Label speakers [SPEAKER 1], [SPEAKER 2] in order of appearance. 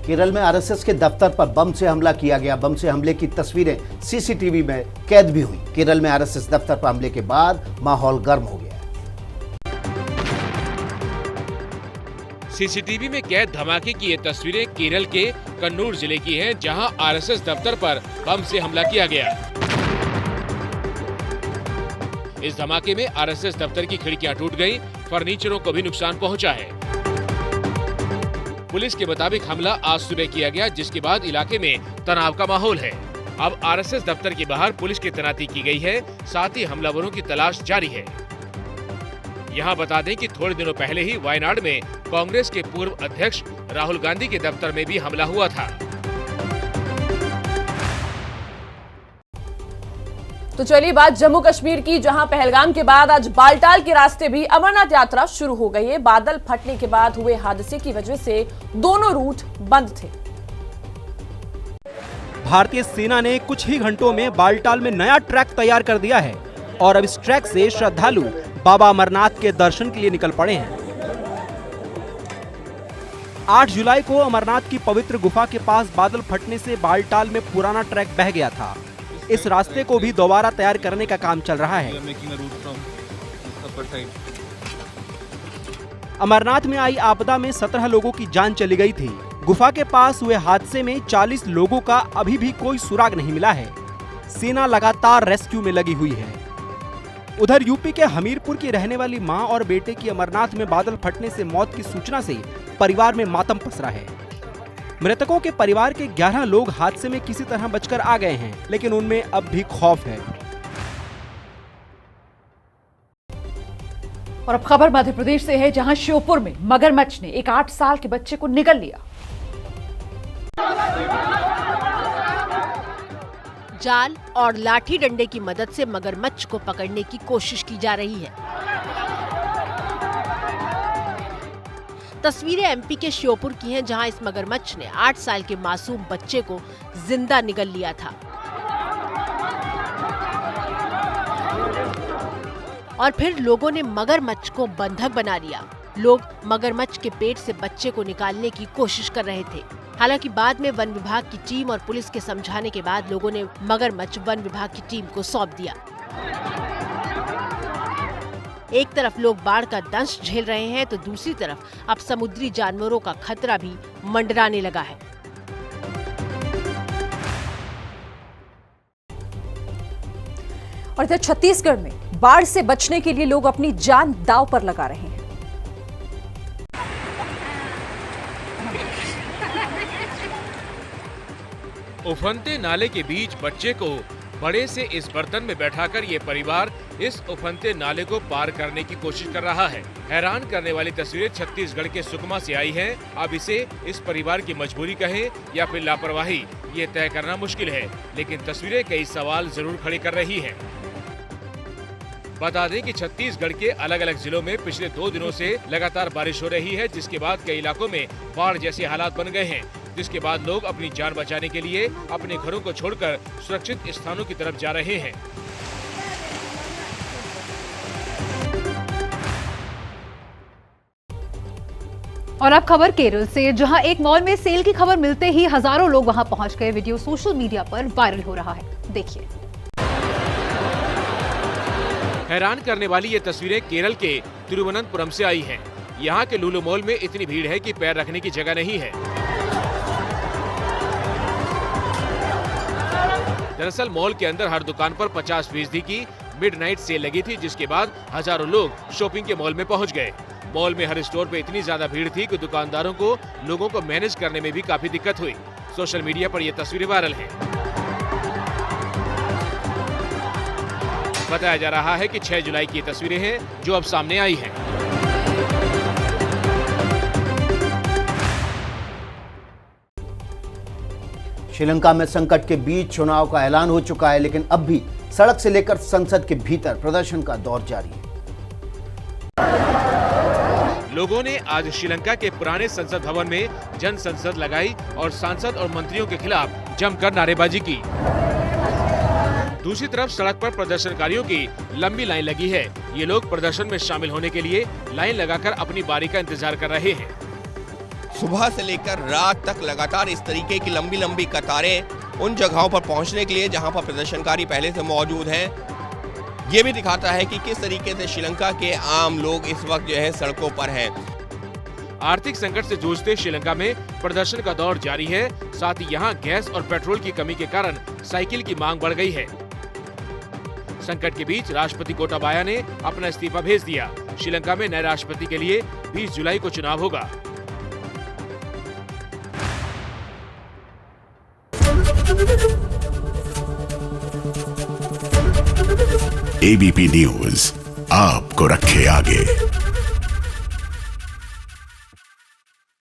[SPEAKER 1] केरल में आरएसएस के दफ्तर पर बम से हमला किया गया। बम से हमले की तस्वीरें सीसीटीवी में कैद भी हुई। केरल में आरएसएस दफ्तर पर हमले के बाद माहौल गर्म हो गया।
[SPEAKER 2] सीसीटीवी में कैद धमाके की ये तस्वीरें केरल के कन्नूर जिले की हैं, जहां आरएसएस दफ्तर पर बम से हमला किया गया। इस धमाके में आरएसएस दफ्तर की खिड़कियां टूट गईं, फर्नीचरों को भी नुकसान पहुंचा है। पुलिस के मुताबिक हमला आज सुबह किया गया, जिसके बाद इलाके में तनाव का माहौल है। अब आरएसएस दफ्तर के बाहर पुलिस की तैनाती की गई है, साथ ही हमलावरों की तलाश जारी है। यहाँ बता दें कि थोड़े दिनों पहले ही वायनाड में कांग्रेस के पूर्व अध्यक्ष राहुल गांधी के दफ्तर में भी हमला हुआ था।
[SPEAKER 3] तो चलिए बात जम्मू कश्मीर की, जहां पहलगाम के बाद आज बालटाल के रास्ते भी अमरनाथ यात्रा शुरू हो गई है। बादल फटने के बाद हुए हादसे की वजह से दोनों रूट बंद थे।
[SPEAKER 4] भारतीय सेना ने कुछ ही घंटों में बालटाल में नया ट्रैक तैयार कर दिया है और अब इस ट्रैक से श्रद्धालु बाबा अमरनाथ के दर्शन के लिए निकल पड़े हैं। 8 जुलाई को अमरनाथ की पवित्र गुफा के पास बादल फटने से बालटाल में पुराना ट्रैक बह गया था। इस रास्ते को भी दोबारा तैयार करने का काम चल रहा है। अमरनाथ में आई आपदा में 17 लोगों की जान चली गई थी। गुफा के पास हुए हादसे में 40 लोगों का अभी भी कोई सुराग नहीं मिला है। सेना लगातार रेस्क्यू में लगी हुई है। उधर यूपी के हमीरपुर की रहने वाली मां और बेटे की अमरनाथ में बादल फटने से मौत की सूचना से परिवार में मातम पसरा है। मृतकों के परिवार के 11 लोग हादसे में किसी तरह बचकर आ गए हैं, लेकिन उनमें अब भी खौफ है।
[SPEAKER 5] और अब खबर मध्य प्रदेश से है, जहां श्योपुर में मगरमच्छ ने एक 8 साल के बच्चे को निगल लिया।
[SPEAKER 6] जाल और लाठी डंडे की मदद से मगरमच्छ को पकड़ने की कोशिश की जा रही है। तस्वीरें एमपी के श्योपुर की हैं, जहां इस मगरमच्छ ने 8 साल के मासूम बच्चे को जिंदा निगल लिया था और फिर लोगों ने मगरमच्छ को बंधक बना लिया। लोग मगरमच्छ के पेट से बच्चे को निकालने की कोशिश कर रहे थे। हालांकि बाद में वन विभाग की टीम और पुलिस के समझाने के बाद लोगों ने मगरमच्छ वन विभाग की टीम को सौंप दिया। एक तरफ लोग बाढ़ का दंश झेल रहे हैं, तो दूसरी तरफ अब समुद्री जानवरों का खतरा भी मंडराने लगा है।
[SPEAKER 5] और इधर छत्तीसगढ़ में बाढ़ से बचने के लिए लोग अपनी जान दांव पर लगा रहे हैं।
[SPEAKER 2] उफनते नाले के बीच बच्चे को बड़े से इस बर्तन में बैठाकर ये परिवार इस उफनते नाले को पार करने की कोशिश कर रहा है। हैरान करने वाली तस्वीरें छत्तीसगढ़ के सुकमा से आई हैं। अब इसे इस परिवार की मजबूरी कहें या फिर लापरवाही, ये तय करना मुश्किल है, लेकिन तस्वीरें कई सवाल जरूर खड़े कर रही हैं। बता दें कि छत्तीसगढ़ के अलग अलग जिलों में पिछले 2 दिनों से लगातार बारिश हो रही है, जिसके बाद कई इलाकों में बाढ़ जैसे हालात बन गए हैं, जिसके बाद लोग अपनी जान बचाने के लिए अपने घरों को छोड़कर सुरक्षित स्थानों की तरफ जा रहे हैं।
[SPEAKER 5] और अब खबर केरल से, जहां एक मॉल में सेल की खबर मिलते ही हजारों लोग वहां पहुंच गए। वीडियो सोशल मीडिया पर वायरल हो रहा है, देखिए।
[SPEAKER 2] हैरान करने वाली ये तस्वीरें केरल के तिरुवनंतपुरम से आई हैं। यहाँ के लुलु मॉल में इतनी भीड़ है कि पैर रखने की जगह नहीं है। दरअसल मॉल के अंदर हर दुकान पर 50% की मिडनाइट सेल लगी थी, जिसके बाद हजारों लोग शॉपिंग के मॉल में पहुंच गए। मॉल में हर स्टोर पे इतनी ज्यादा भीड़ थी कि दुकानदारों को लोगों को मैनेज करने में भी काफी दिक्कत हुई। सोशल मीडिया पर ये तस्वीरें वायरल हैं। बताया जा रहा है कि 6 जुलाई की तस्वीरें हैं जो अब सामने आई हैं।
[SPEAKER 1] श्रीलंका में संकट के बीच चुनाव का ऐलान हो चुका है, लेकिन अब भी सड़क से लेकर संसद के भीतर प्रदर्शन का दौर जारी है।
[SPEAKER 2] लोगों ने आज श्रीलंका के पुराने संसद भवन में जन संसद लगाई और सांसद और मंत्रियों के खिलाफ जमकर नारेबाजी की। दूसरी तरफ सड़क पर प्रदर्शनकारियों की लंबी लाइन लगी है। ये लोग प्रदर्शन में शामिल होने के लिए लाइन लगाकर अपनी बारी का इंतजार कर रहे हैं।
[SPEAKER 7] सुबह से लेकर रात तक लगातार इस तरीके की लंबी लंबी कतारें उन जगहों पर पहुंचने के लिए जहां पर प्रदर्शनकारी पहले से मौजूद हैं। ये भी दिखाता है कि किस तरीके से श्रीलंका के आम लोग इस वक्त जो है सड़कों पर हैं।
[SPEAKER 2] आर्थिक संकट से जूझते श्रीलंका में प्रदर्शन का दौर जारी है। साथ ही यहाँ गैस और पेट्रोल की कमी के कारण साइकिल की मांग बढ़ गई है। संकट के बीच राष्ट्रपति गोटाबाया ने अपना इस्तीफा भेज दिया। श्रीलंका में नए राष्ट्रपति के लिए 20 जुलाई को चुनाव होगा।
[SPEAKER 8] एबीपी न्यूज आपको रखे आगे।